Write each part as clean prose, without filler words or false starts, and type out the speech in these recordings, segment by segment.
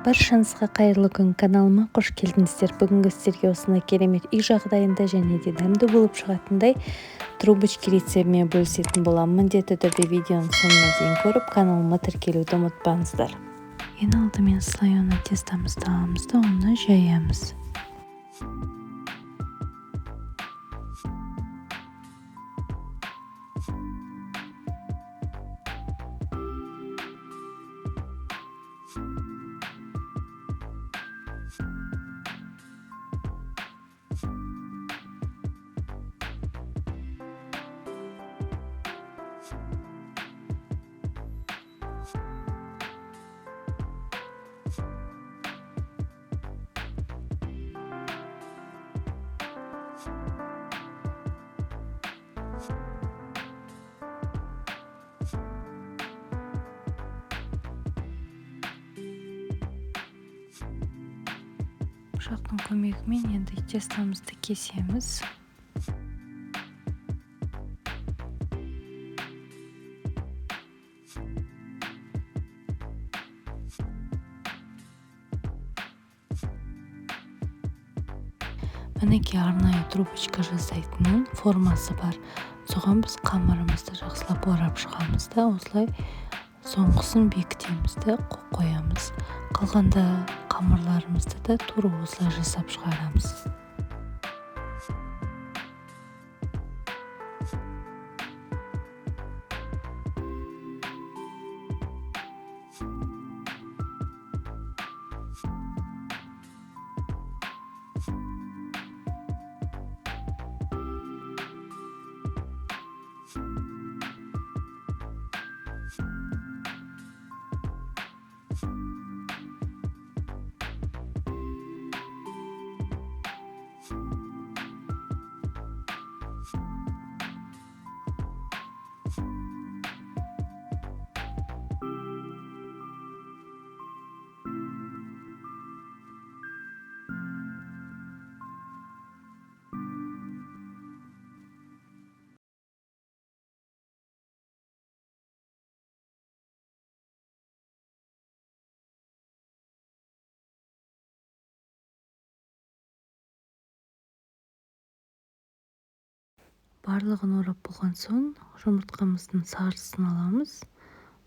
Баршаңызға қайырлы күн, каналыма қош келдіңіздер. Бүгінгі сіздерге осындай керемет үй жағдайында және де дәмді болып шығатындай трубочки рецептімен бөлісетін боламын. Міндетті түрде видеоның соңына дейін көріп, каналыма тіркелуді ұмытпаңыздар. Ең алдымен слоеный тестомызды аламыз да оны жаямыз. Пышақтың көмегімен енді тестомызды кесеміз. Мінекей арнайы трубочка жасайтын формасы бар. Соған біз қамырымызды жақсылап орап шығамыз да осылай соңғысын бекітеміз де қоямыз. Қалғанда қамырларымызды да тура осылай жасап шығарамыз. Барлығын орап болған соң жұмыртқамыздың сарысын аламыз.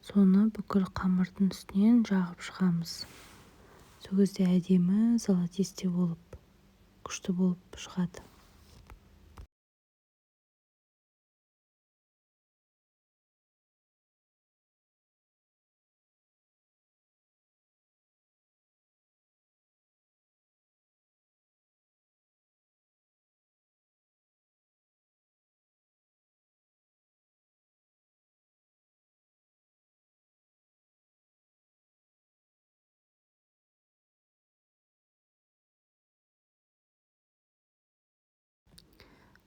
Соны бүкіл қамырдың үстінен жағып шығамыз. Сол кезде әдемі золотистый болып, күшті болып шығады.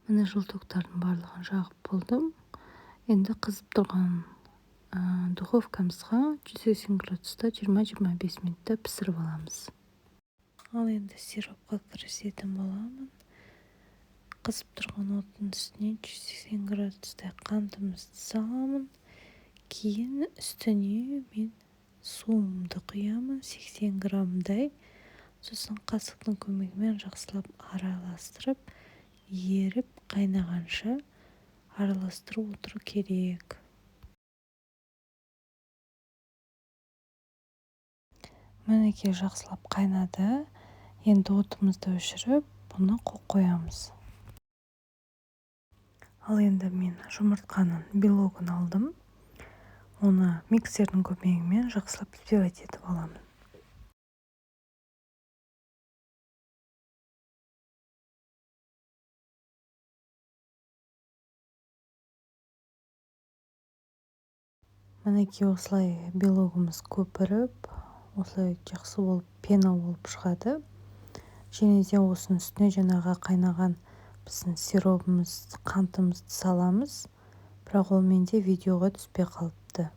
Міне жылтоқтардың барлығын жағып болдым. Енді қызып тұрған духовкамызға 180 градуста 20-25 минутта пісіріп аламыз. Ал енді сиропқа кірісетін боламын. Қызып тұрған оттың үстіне 180 градуста қантымызды саламын. Кейін үстіне мен суымды құямын 80 граммдай. Сосын қасықтың көмегімен жақсылап араластырып, еріп қайнағанша араластырып отыру керек. Мінекей жақсылап қайнады. Енді отымызды өшіріп, бұны қоямыз. Ал енді мен жұмыртқаның белогын алдым. Оны миксердің көмегімен жақсылап взбивать етіп аламын. Мінекей осылай белогымыз көпіріп, осылай жақсы болып, пена болып шығады. Және де осының үстіне жаңағы қайнаған біздің сиропымыз, қантымызды саламыз. Бірақ ол менде видеоға түспей қалыпты.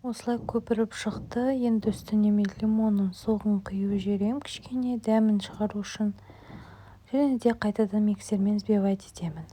Осылай көпіріп шықты. Енді үстіне мен лимонның соғын құйып жіберемін кішкене дәмін шығару үшін. Және де қайтадан миксермен взбивать етемін.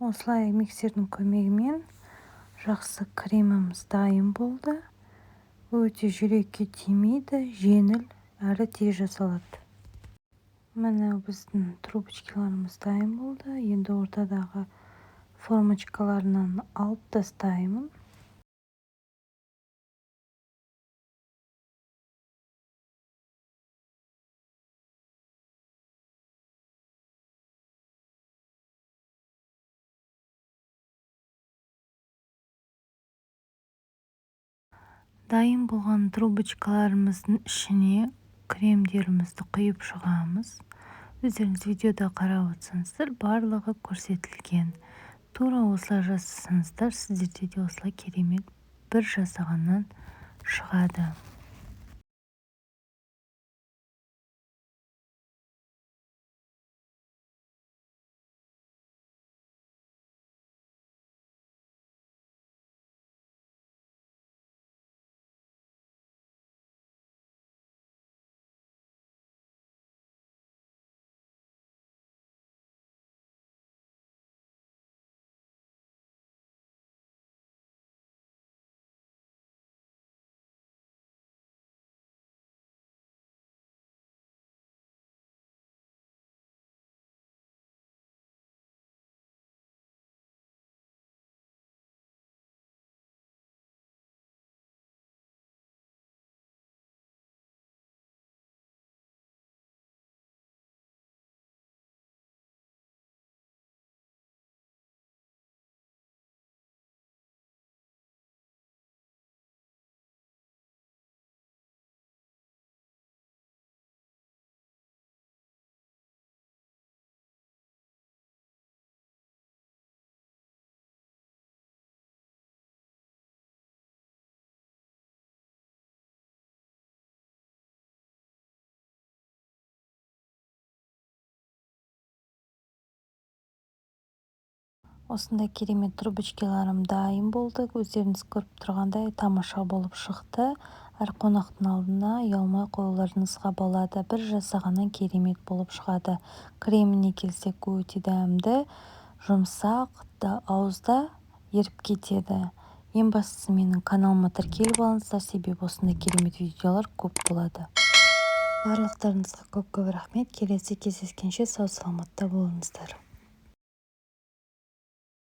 Осылай миксердің көмегімен жақсы креміміз дайын болды. Өте жүрекке тимейді, жеңіл әрі тез жасалады. Міне біздің трубочкаларымыз дайын болды. Енді ортадағы формочкаларынан алып тастаймын. Дайын болған трубочкаларымыздың ішіне кремдерімізді құйып шығамыз. Өздеріңіз видеода қарап отырсаңыздар, барлығы көрсетілген. Тура осылай жасасаңыздар, сіздерде де осылай керемет бір жасағаннан шығады. Осындай керемет трубочкаларым дайын болды. Өздеріңіз көріп тұрғандай тамаша болып шықты. Әр қонақтың алдына ұялмай қоюларыңызға болады. Бір жасағаннан керемет болып шығады. Креміне келсек, өте дәмді, жұмсақ, ауызда еріп кетеді. Ең бастысы менің каналыма тіркеліп алыңыздар, себебі осындай керемет видеолар көп болады. Барлықтарыңызға көп рахмет. Келесі кездескенше сау саламатта болыңыздар.